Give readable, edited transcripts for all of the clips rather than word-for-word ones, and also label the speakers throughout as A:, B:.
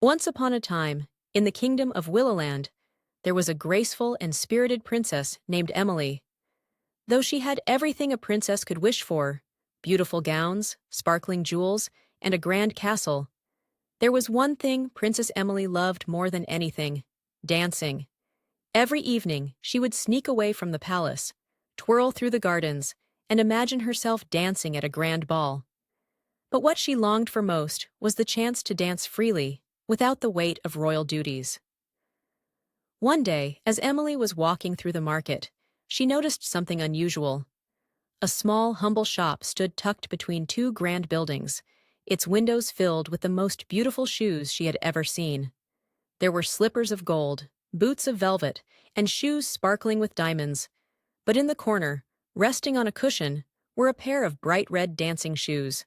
A: Once upon a time, in the kingdom of Willowland, there was a graceful and spirited princess named Emily. Though she had everything a princess could wish for, beautiful gowns, sparkling jewels, and a grand castle, there was one thing Princess Emily loved more than anything: dancing. Every evening, she would sneak away from the palace, twirl through the gardens, and imagine herself dancing at a grand ball. But what she longed for most was the chance to dance freely, without the weight of royal duties. One day, as Emily was walking through the market, she noticed something unusual. A small, humble shop stood tucked between two grand buildings, its windows filled with the most beautiful shoes she had ever seen. There were slippers of gold, boots of velvet, and shoes sparkling with diamonds. But in the corner, resting on a cushion, were a pair of bright red dancing shoes.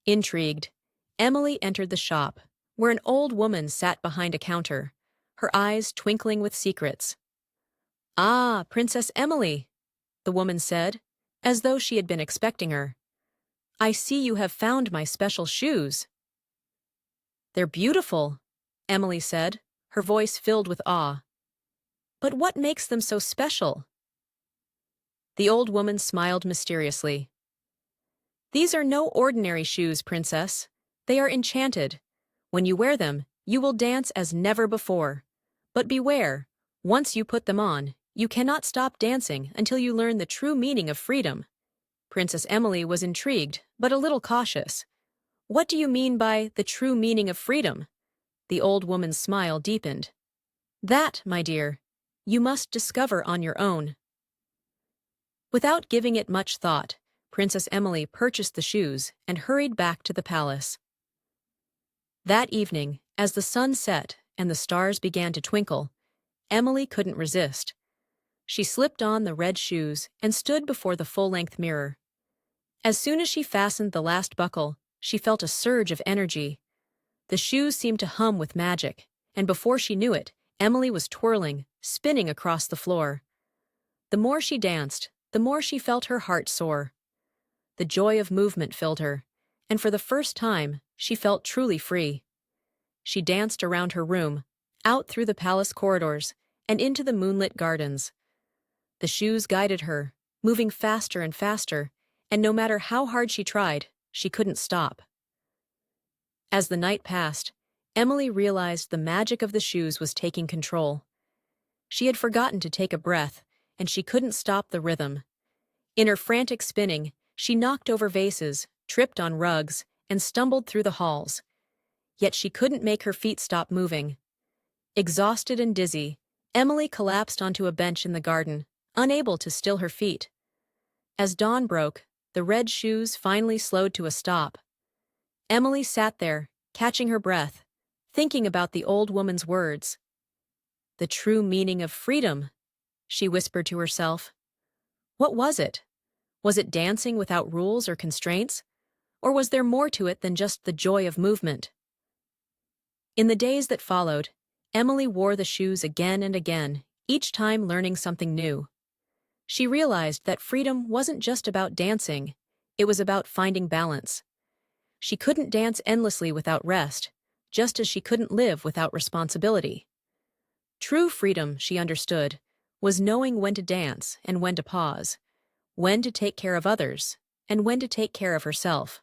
A: Intrigued, Emily entered the shop, where an old woman sat behind a counter, her eyes twinkling with secrets. "Ah, Princess Emily," the woman said, as though she had been expecting her. "I see you have found my special shoes." "They're beautiful," Emily said, her voice filled with awe. "But what makes them so special?" The old woman smiled mysteriously. "These are no ordinary shoes, Princess. They are enchanted. When you wear them, you will dance as never before. But beware, once you put them on, you cannot stop dancing until you learn the true meaning of freedom." Princess Emily was intrigued, but a little cautious. "What do you mean by the true meaning of freedom?" The old woman's smile deepened. "That, my dear, you must discover on your own." Without giving it much thought, Princess Emily purchased the shoes and hurried back to the palace. That evening, as the sun set and the stars began to twinkle, Emily couldn't resist. She slipped on the red shoes and stood before the full-length mirror. As soon as she fastened the last buckle, she felt a surge of energy. The shoes seemed to hum with magic, and before she knew it, Emily was twirling, spinning across the floor. The more she danced, the more she felt her heart soar. The joy of movement filled her, and for the first time, she felt truly free. She danced around her room, out through the palace corridors, and into the moonlit gardens. The shoes guided her, moving faster and faster, and no matter how hard she tried, she couldn't stop. As the night passed, Emily realized the magic of the shoes was taking control. She had forgotten to take a breath, and she couldn't stop the rhythm. In her frantic spinning, she knocked over vases, tripped on rugs, and stumbled through the halls. Yet she couldn't make her feet stop moving. Exhausted and dizzy, Emily collapsed onto a bench in the garden, unable to still her feet. As dawn broke, the red shoes finally slowed to a stop. Emily sat there, catching her breath, thinking about the old woman's words. "The true meaning of freedom," she whispered to herself. What was it? Was it dancing without rules or constraints? Or was there more to it than just the joy of movement? In the days that followed, Emily wore the shoes again and again, each time learning something new. She realized that freedom wasn't just about dancing, it was about finding balance. She couldn't dance endlessly without rest, just as she couldn't live without responsibility. True freedom, she understood, was knowing when to dance and when to pause, when to take care of others, and when to take care of herself.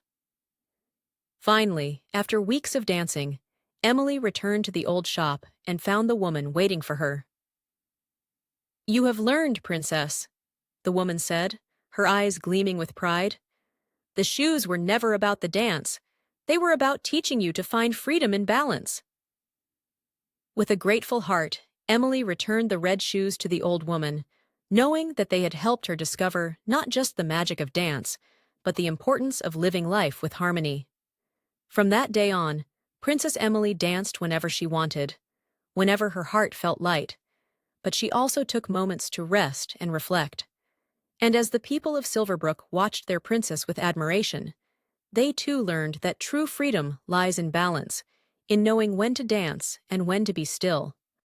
A: Finally, after weeks of dancing, Emily returned to the old shop and found the woman waiting for her. "You have learned, Princess," the woman said, her eyes gleaming with pride. "The shoes were never about the dance. They were about teaching you to find freedom in balance." With a grateful heart, Emily returned the red shoes to the old woman, knowing that they had helped her discover not just the magic of dance, but the importance of living life with harmony. From that day on, Princess Emily danced whenever she wanted, whenever her heart felt light, but she also took moments to rest and reflect. And as the people of Silverbrook watched their princess with admiration, they too learned that true freedom lies in balance, in knowing when to dance and when to be still.